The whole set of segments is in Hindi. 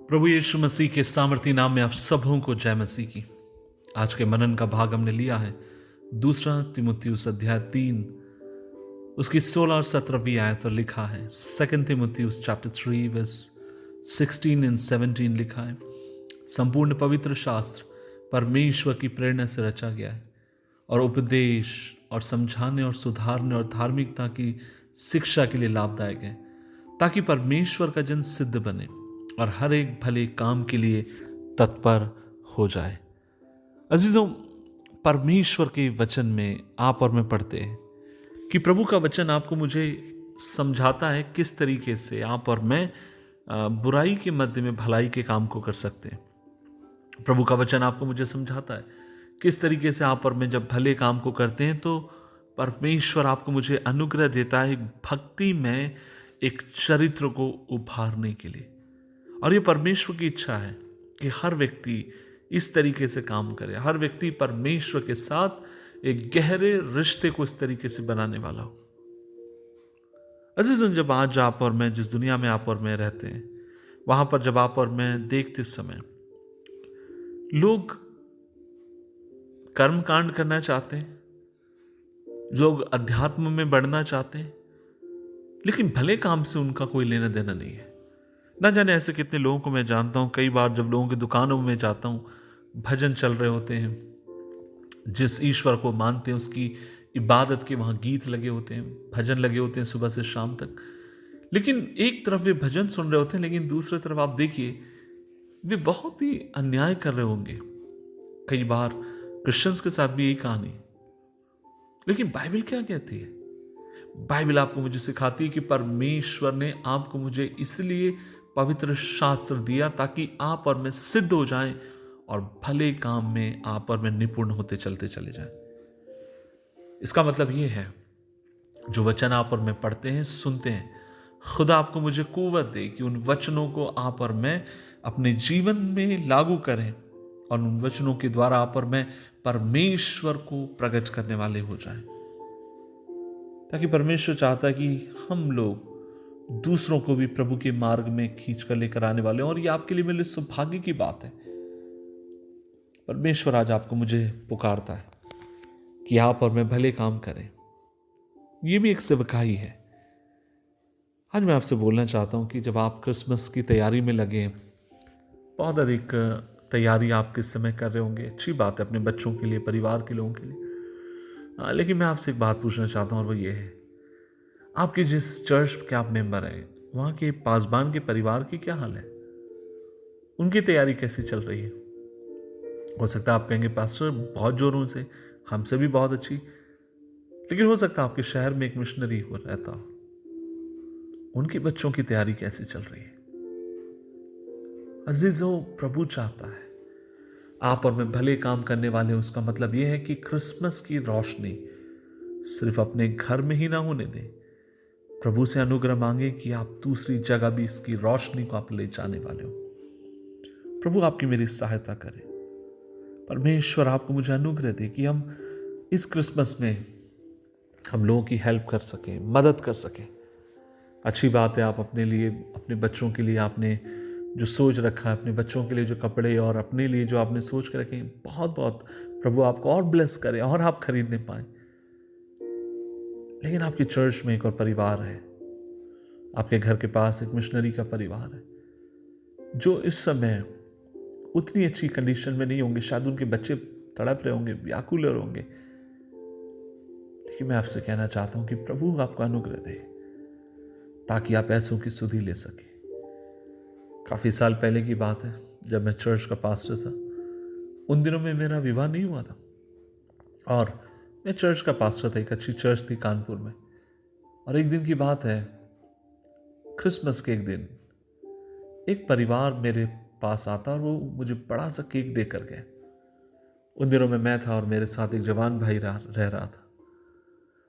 प्रभु यीशु मसीह के सामर्थी नाम में आप सबों को जय मसीह की। आज के मनन का भाग हमने लिया है दूसरा तिमुथियुस अध्याय 3 उसकी 16 और 17वीं आयत पर लिखा है। सेकंड तिमुथियुस चैप्टर 3 वर्स 16 एंड 17 लिखा है, संपूर्ण पवित्र शास्त्र परमेश्वर की प्रेरणा से रचा गया है और उपदेश और समझाने और सुधारने और धार्मिकता की शिक्षा के लिए लाभदायक है, ताकि परमेश्वर का जन सिद्ध बने और हर एक भले काम के लिए तत्पर हो जाए। अजीजों, परमेश्वर के वचन में आप और मैं पढ़ते हैं कि प्रभु का वचन आपको मुझे समझाता है किस तरीके से आप और मैं बुराई के मध्य में भलाई के काम को कर सकते हैं। प्रभु का वचन आपको मुझे समझाता है किस तरीके से आप और मैं जब भले काम को करते हैं तो परमेश्वर आपको मुझे अनुग्रह देता है भक्ति में एक चरित्र को उभारने के लिए। और ये परमेश्वर की इच्छा है कि हर व्यक्ति इस तरीके से काम करे, हर व्यक्ति परमेश्वर के साथ एक गहरे रिश्ते को इस तरीके से बनाने वाला हो। अजीजों, जब आज आप और मैं जिस दुनिया में आप और मैं रहते हैं, वहां पर जब आप और मैं देखते समय लोग कर्म कांड करना चाहते हैं, लोग अध्यात्म में बढ़ना चाहते हैं, लेकिन भले काम से उनका कोई लेना देना नहीं है। ना जाने ऐसे कितने लोगों को मैं जानता हूं। कई बार जब लोगों की दुकानों में जाता हूं, भजन चल रहे होते हैं, जिस ईश्वर को मानते हैं उसकी इबादत के वहां गीत लगे होते हैं, भजन लगे होते हैं सुबह से शाम तक। लेकिन एक तरफ वे भजन सुन रहे होते हैं, लेकिन दूसरी तरफ आप देखिए वे बहुत ही अन्याय कर रहे होंगे। कई बार क्रिश्चियंस के साथ भी यही कहानी। लेकिन बाइबल क्या कहती है? बाइबल आपको मुझे सिखाती है कि परमेश्वर ने आपको मुझे इसलिए पवित्र शास्त्र दिया ताकि आप और मैं सिद्ध हो जाएं और भले काम में आप और मैं निपुण होते चलते चले जाएं। इसका मतलब यह है, जो वचन आप और मैं पढ़ते हैं, सुनते हैं, खुदा आपको मुझे कुव्वत दे कि उन वचनों को आप और मैं अपने जीवन में लागू करें और उन वचनों के द्वारा आप और मैं परमेश्वर को प्रकट करने वाले हो जाएं। ताकि परमेश्वर चाहता है कि हम लोग दूसरों को भी प्रभु के मार्ग में खींच कर लेकर आने वाले हैं। और ये आपके लिए मेरे सौभाग्य की बात है। परमेश्वर आज आपको मुझे पुकारता है कि आप और मैं भले काम करें। ये भी एक सेवकाई है। आज मैं आपसे बोलना चाहता हूं कि जब आप क्रिसमस की तैयारी में लगे, बहुत अधिक तैयारी आप किस समय कर रहे होंगे, अच्छी बात है, अपने बच्चों के लिए, परिवार के लोगों के लिए। लेकिन मैं आपसे एक बात पूछना चाहता हूं और वो ये है, आपके जिस चर्च के आप मेंबर हैं, वहां के पासबान के परिवार की क्या हाल है? उनकी तैयारी कैसी चल रही है? हो सकता है आप कहेंगे पास्टर बहुत जोरों से, हमसे भी बहुत अच्छी। लेकिन हो सकता है आपके शहर में एक मिशनरी हो रहता हो, उनके बच्चों की तैयारी कैसी चल रही है? अजीजों, प्रभु चाहता है आप और मैं भले काम करने वाले हैं। उसका मतलब यह है कि क्रिसमस की रोशनी सिर्फ अपने घर में ही ना होने दें। प्रभु से अनुग्रह मांगे कि आप दूसरी जगह भी इसकी रोशनी को आप ले जाने वाले हो। प्रभु आपकी मेरी सहायता करे। परमेश्वर आपको मुझे अनुग्रह दे कि हम इस क्रिसमस में हम लोगों की हेल्प कर सकें, मदद कर सकें। अच्छी बात है, आप अपने लिए, अपने बच्चों के लिए आपने जो सोच रखा है, अपने बच्चों के लिए जो कपड़े और अपने लिए जो आपने सोच के रखे, बहुत बहुत प्रभु आपको और ब्लेस करे और आप खरीदने पाए। लेकिन आपकी चर्च में एक और परिवार है, आपके घर के पास एक मिशनरी का परिवार है, जो इस समय उतनी अच्छी कंडीशन में नहीं होंगे। शायद उनके बच्चे तड़प रहे होंगे, व्याकुल होंगे। लेकिन मैं आपसे कहना चाहता हूं कि प्रभु आपको अनुग्रह दे ताकि आप ऐसों की सुधि ले सके। काफी साल पहले की बात है, जब मैं चर्च का पास्टर था। उन दिनों में मेरा विवाह नहीं हुआ था और मैं चर्च का पास्टर था। एक अच्छी चर्च थी कानपुर में। और एक दिन की बात है, क्रिसमस के एक दिन एक परिवार मेरे पास आता और वो मुझे बड़ा सा केक देकर गए। उन दिनों में मैं था और मेरे साथ एक जवान भाई रह रहा था।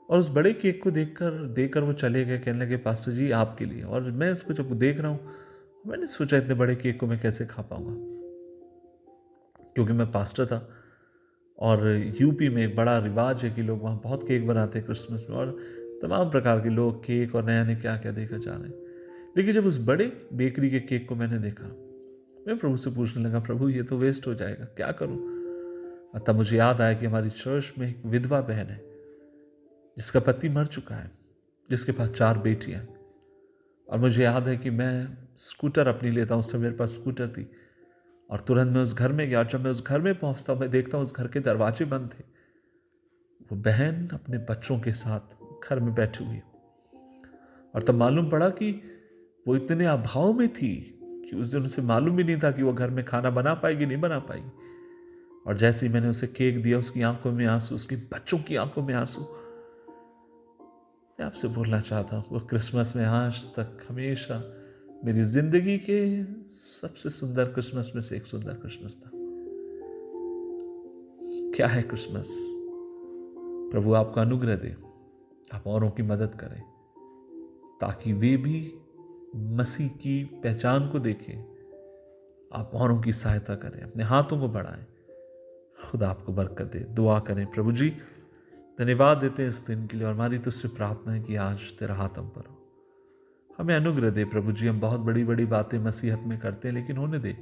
और उस बड़े केक को देकर वो चले गए, कहने लगे पास्टर जी आपके लिए। और मैं इसको जब देख रहा हूँ, मैंने सोचा इतने बड़े केक को मैं कैसे खा पाऊंगा, क्योंकि मैं पास्टर था और यूपी में एक बड़ा रिवाज है कि लोग वहाँ बहुत केक बनाते हैं क्रिसमस में, और तमाम प्रकार के लोग केक और नया नया क्या क्या देकर जा रहे हैं। लेकिन जब उस बड़े बेकरी के केक को मैंने देखा, मैं प्रभु से पूछने लगा, प्रभु ये तो वेस्ट हो जाएगा, क्या करूं? और तब मुझे याद आया कि हमारी चर्च में एक विधवा बहन है जिसका पति मर चुका है, जिसके पास 4 बेटियां हैं। और मुझे याद है कि मैं स्कूटर अपनी लेता हूँ, उससे मेरे पास स्कूटर थी, और तुरंत मैं उस घर में गया। जब मैं उस घर में पहुंचता हूँ, मैं देखता हूँ उस घर के दरवाजे बंद थे। वो बहन अपने बच्चों के साथ घर में बैठी हुई, और तब मालूम पड़ा कि वो इतने अभाव में थी कि उस दिन उसे मालूम ही नहीं था कि वो घर में खाना बना पाएगी, नहीं बना पाएगी। और जैसे ही मैंने उसे केक दिया, उसकी आंखों में आंसू, उसके बच्चों की आंखों में आंसू। मैं आपसे बोलना चाहता हूं, वो क्रिसमस में आज तक हमेशा मेरी जिंदगी के सबसे सुंदर क्रिसमस में से एक सुंदर क्रिसमस था। क्या है क्रिसमस? प्रभु आपका अनुग्रह दे, आप औरों की मदद करें ताकि वे भी मसीह की पहचान को देखें। आप औरों की सहायता करें, अपने हाथों को बढ़ाएं। खुदा आपको बरकत दे। दुआ करें। प्रभु जी, धन्यवाद देते हैं इस दिन के लिए, और हमारी तुझसे प्रार्थना है कि आज तेरा हाथ हम पर हो। हमें अनुग्रह दे प्रभु जी। हम बहुत बड़ी बड़ी बातें मसीहत में करते हैं, लेकिन होने दे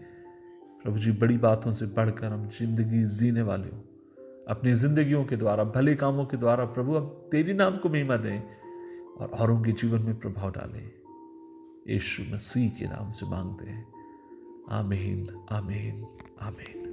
प्रभु जी, बड़ी बातों से बढ़कर हम जिंदगी जीने वाले हो। अपनी जिंदगियों के द्वारा, भले कामों के द्वारा प्रभु हम तेरी नाम को महिमा दें और औरों के जीवन में प्रभाव डालें। यीशु मसीह के नाम से मांगते हैं, आमीन, आमीन, आमीन।